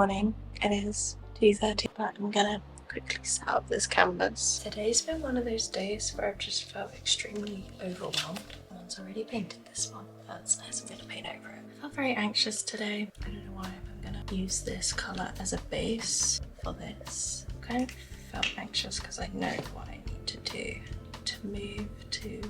morning. It is 2:30, but I'm gonna quickly set up this canvas. Today's been one of those days where I've just felt extremely overwhelmed. One's already painted this one. That's nice. I'm gonna paint over it. I felt very anxious today. I don't know why, but I'm gonna use this colour as a base for this. I kind of felt anxious because I know what I need to do to move to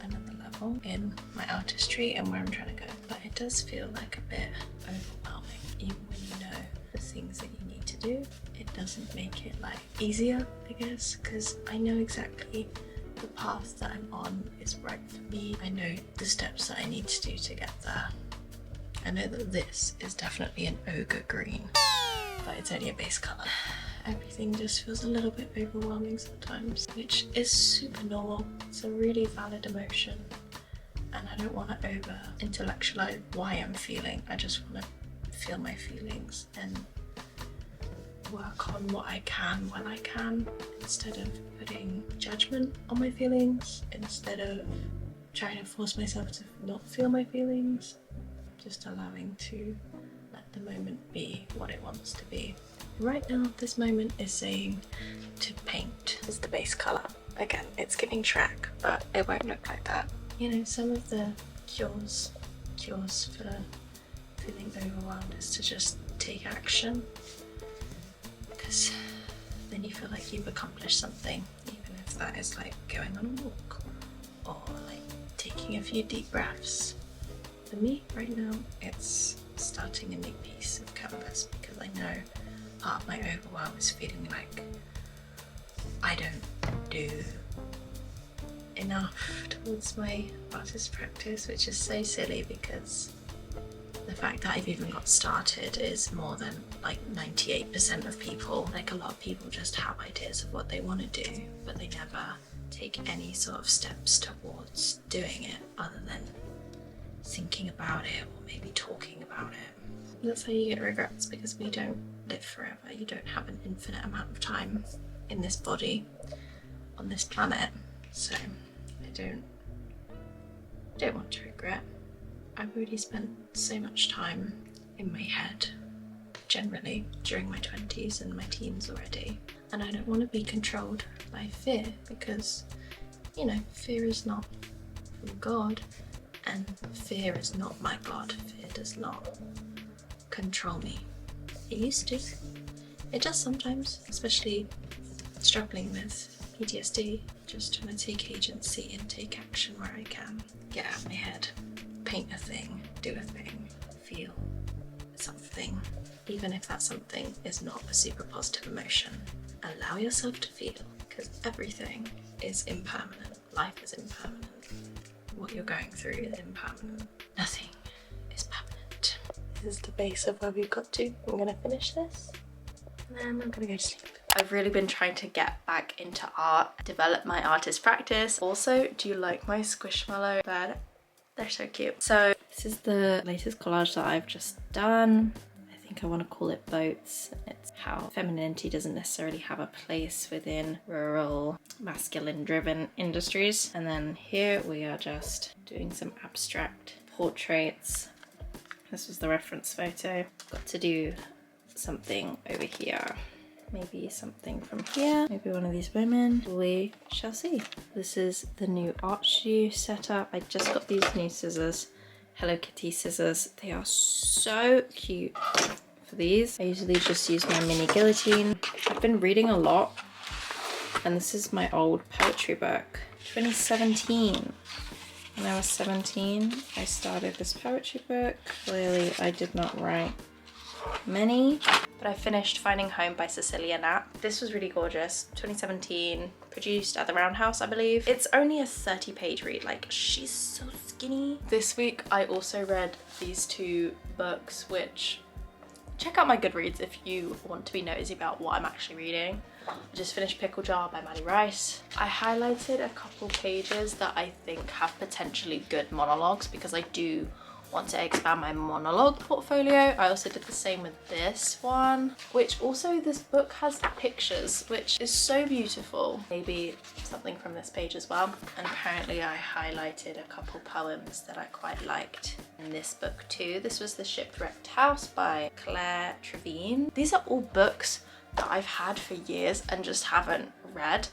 another level in my artistry and where I'm trying to go. But it does feel like a bit overwhelming, even when you know the things that you need to do. It doesn't make it like easier, I guess, because I know exactly the path that I'm on is right for me. I know the steps that I need to do to get there. I know that this is definitely an ochre green, but it's only a base colour. Everything just feels a little bit overwhelming sometimes, which is super normal. It's a really valid emotion, and I don't want to over intellectualize why I'm feeling. I just want to feel my feelings and work on what I can when I can, instead of putting judgment on my feelings, instead of trying to force myself to not feel my feelings, just allowing to let the moment be what it wants to be. Right now, this moment is saying to paint. It's the base colour. Again, it's giving Shrek, but it won't look like that. You know, some of the cures for feeling overwhelmed is to just take action, because then you feel like you've accomplished something, even if that is like going on a walk or like taking a few deep breaths. For me right now, it's starting a new piece of canvas, because I know part of my overwhelm is feeling like I don't do enough towards my artist practice, which is so silly because the fact that I've even got started is more than like 98% of people. Like, a lot of people just have ideas of what they want to do, but they never take any sort of steps towards doing it other than thinking about it or maybe talking about it. That's how you get regrets, because we don't live forever. You don't have an infinite amount of time in this body on this planet, so I don't want to regret. I've already spent so much time in my head generally during my 20s and my teens already, and I don't want to be controlled by fear, because, you know, fear is not from God, and fear is not my God. Fear does not control me. It used to. It does sometimes, especially struggling with PTSD. Just trying to take agency and take action where I can. Get out of my head, paint a thing, do a thing, feel something. Even if that something is not a super positive emotion, allow yourself to feel, because everything is impermanent. Life is impermanent. What you're going through is impermanent. Nothing is permanent. This is the base of where we've got to. I'm gonna finish this and then I'm gonna go to sleep. I've really been trying to get back into art, develop my artist practice. Also, do you like my squishmallow bed? They're so cute. So this is the latest collage that I've just done. I think I want to call it Boats. It's how femininity doesn't necessarily have a place within rural, masculine driven industries. And then here we are just doing some abstract portraits. This was the reference photo. Got to do something over here. Maybe something from here. Maybe one of these women. We shall see. This is the new art shoe setup. I just got these new scissors. Hello Kitty scissors. They are so cute for these. I usually just use my mini guillotine. I've been reading a lot, and this is my old poetry book. 2017. When I was 17, I started this poetry book. Clearly, I did not write many, but I finished Finding Home by Cecilia Nat. This was really gorgeous. 2017, produced at the Roundhouse, I believe. It's only a 30-page read. Like, she's so skinny. This week, I also read these two books, which check out my Goodreads if you want to be nosy about what I'm actually reading. I just finished Pickle Jar by Maddie Rice. I highlighted a couple pages that I think have potentially good monologues, because I do want to expand my monologue portfolio. I also did the same with this one, which also this book has pictures, which is so beautiful. Maybe something from this page as well. And apparently I highlighted a couple poems that I quite liked And this book too. This was The Shipwrecked House by Claire Trevine. These are all books that I've had for years and just haven't read.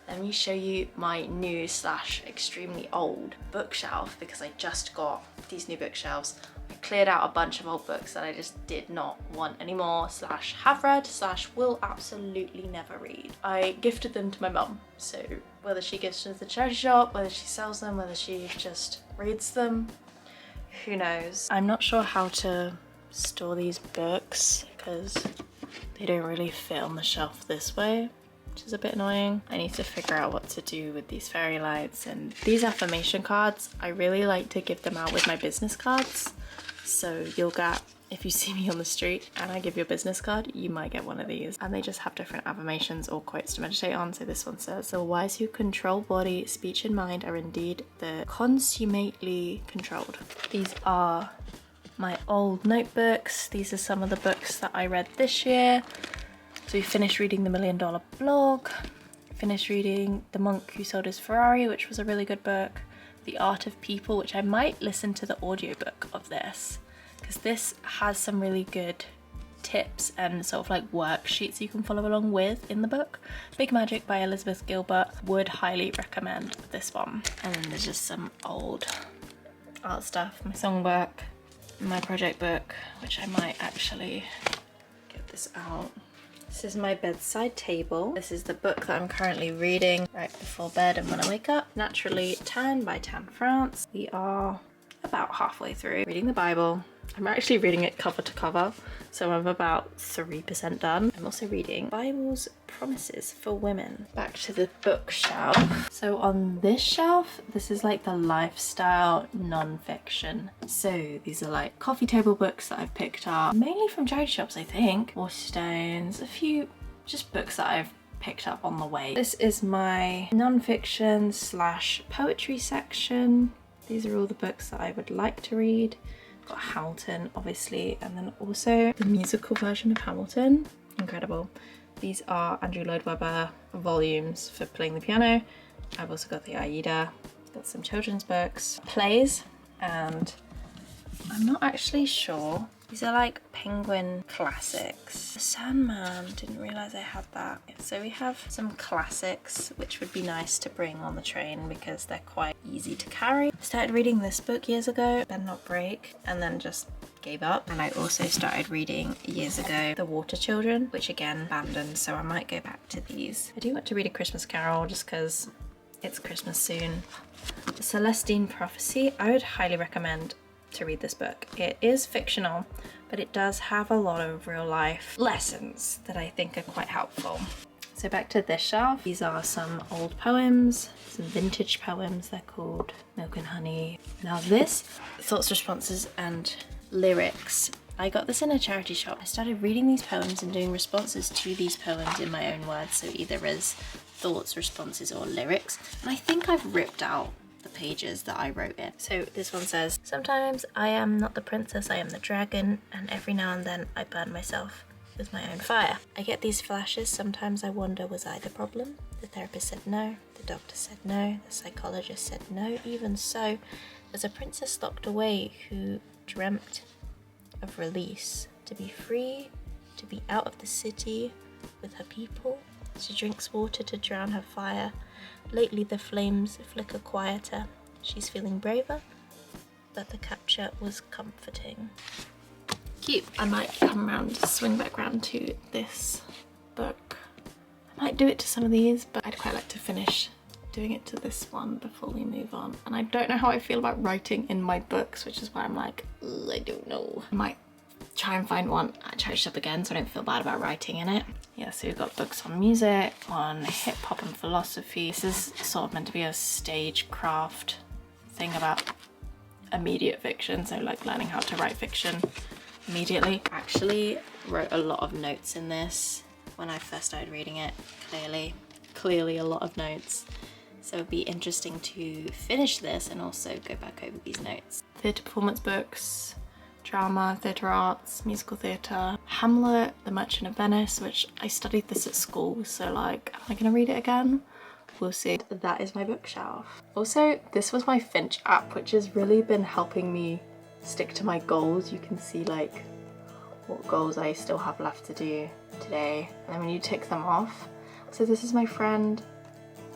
Let me show you my new / extremely old bookshelf, because I just got these new bookshelves. I cleared out a bunch of old books that I just did not want anymore / have read / will absolutely never read. I gifted them to my mum, so whether she gives them to the charity shop, whether she sells them, whether she just reads them, who knows. I'm not sure how to store these books because they don't really fit on the shelf this way, which is a bit annoying. I need to figure out what to do with these fairy lights. And these affirmation cards, I really like to give them out with my business cards. So you'll get, if you see me on the street and I give you a business card, you might get one of these. And they just have different affirmations or quotes to meditate on. So this one says, the wise who control body, speech and mind are indeed the consummately controlled. These are my old notebooks. These are some of the books that I read this year. So we finished reading The $1 Million Blog, finished reading The Monk Who Sold His Ferrari, which was a really good book, The Art of People, which I might listen to the audiobook of this, because this has some really good tips and sort of like worksheets you can follow along with in the book. Big Magic by Elizabeth Gilbert, would highly recommend this one. And then there's just some old art stuff, my songbook, my project book, which I might actually get this out. This is my bedside table. This is the book that I'm currently reading right before bed and when I wake up. Naturally Tan by Tan France. We are about halfway through reading the Bible. I'm actually reading it cover to cover, so I'm about 3% done. I'm also reading Bible's Promises for Women. Back to the bookshelf. So on this shelf, this is like the lifestyle non-fiction. So these are like coffee table books that I've picked up, mainly from charity shops, I think. Waterstones, a few just books that I've picked up on the way. This is my non-fiction / poetry section. These are all the books that I would like to read. Got Hamilton, obviously, and then also the musical version of Hamilton. Incredible. These are Andrew Lloyd Webber volumes for playing the piano. I've also got the Aida, got some children's books, plays, and I'm not actually sure. These are like Penguin classics. The Sandman, didn't realise I had that. So we have some classics, which would be nice to bring on the train because they're quite easy to carry. I started reading this book years ago, Bend Not Break, and then just gave up. And I also started reading years ago The Water Children, which again abandoned, so I might go back to these. I do want to read A Christmas Carol just because it's Christmas soon. The Celestine Prophecy, I would highly recommend to read this book. It is fictional, but it does have a lot of real life lessons that I think are quite helpful. So back to this shelf, these are some old poems, some vintage poems. They're called Milk and Honey. Now this, thoughts, responses and lyrics. I got this in a charity shop. I started reading these poems and doing responses to these poems in my own words, so either as thoughts, responses or lyrics. And I think I've ripped out the pages that I wrote in. So this one says, sometimes I am not the princess, I am the dragon, and every now and then I burn myself with my own fire. I get these flashes, sometimes I wonder, was I the problem? The therapist said no, the doctor said no, the psychologist said no. Even so, there's a princess locked away who dreamt of release, to be free, to be out of the city with her people. She drinks water to drown her fire. Lately the flames flicker quieter. She's feeling braver, but the capture was comforting. Cute. I might come around, swing back around to this book. I might do it to some of these, but I'd quite like to finish doing it to this one before we move on. And I don't know how I feel about writing in my books, which is why I'm like, I don't know. I might try and find one at charity shop again so I don't feel bad about writing in it. Yeah, so we've got books on music, on hip hop and philosophy. This is sort of meant to be a stagecraft thing about immediate fiction, so like learning how to write fiction immediately. I actually wrote a lot of notes in this when I first started reading it, clearly a lot of notes. So it'd be interesting to finish this and also go back over these notes. Theatre performance books, drama, theatre arts, musical theatre, Hamlet, The Merchant of Venice, which I studied this at school, so like, am I gonna read it again? We'll see. That is my bookshelf. Also, this was my Finch app, which has really been helping me stick to my goals, you can see like what goals I still have left to do today. And then when you tick them off, so this is my friend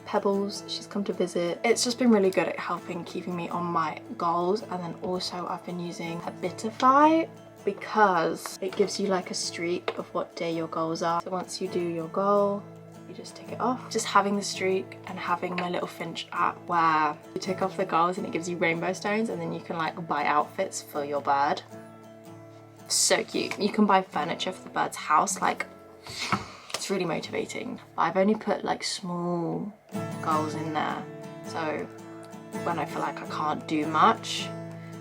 Pebbles, she's come to visit. It's just been really good at helping keeping me on my goals. And then also I've been using Habitify because it gives you like a streak of what day your goals are. So once you do your goal, you just tick it off. Just having the streak and having my little Finch app where you tick off the goals and it gives you rainbow stones, and then you can like buy outfits for your bird. So cute. You can buy furniture for the bird's house, like it's really motivating. But I've only put like small goals in there, so when I feel like I can't do much,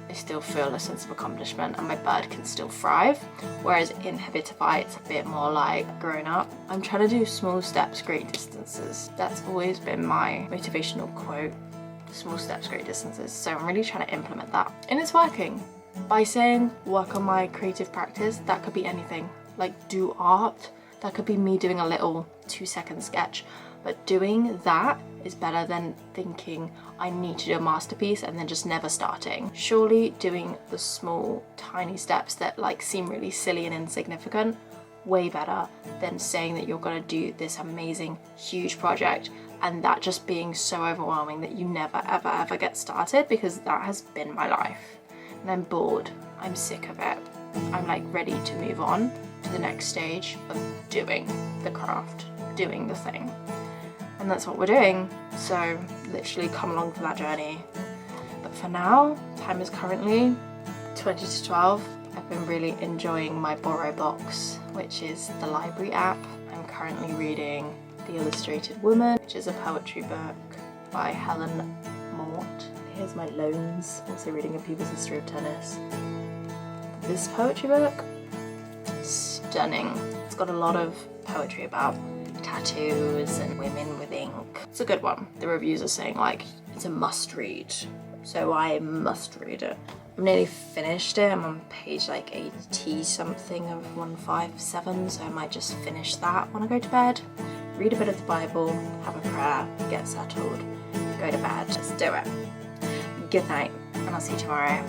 I still feel a sense of accomplishment and my bird can still thrive. Whereas in Habitify, it's a bit more like grown up. I'm trying to do small steps, great distances. That's always been my motivational quote, small steps, great distances. So I'm really trying to implement that, and it's working. By saying work on my creative practice, that could be anything. Like do art, that could be me doing a little 2-second sketch. But doing that is better than thinking I need to do a masterpiece and then just never starting. Surely doing the small, tiny steps that like seem really silly and insignificant, way better than saying that you're gonna do this amazing, huge project and that just being so overwhelming that you never, ever, ever get started, because that has been my life. And I'm bored, I'm sick of it. I'm like ready to move on to the next stage of doing the craft, doing the thing. And that's what we're doing. So literally come along for that journey. But for now, time is currently 20 to 12. I've been really enjoying my Borrow Box, which is the library app. I'm currently reading The Illustrated Woman, which is a poetry book by Helen Mort. Here's my loans, also reading A People's History of Tennis. This poetry book, stunning. It's got a lot of poetry about tattoos and women with ink. It's a good one. The reviews are saying like it's a must read, so I must read it. I'm nearly finished it. I'm on page like 80 something of 157, so I might just finish that when I go to bed, read a bit of the Bible, have a prayer, get settled, go to bed. Let's do it. Good night, and I'll see you tomorrow.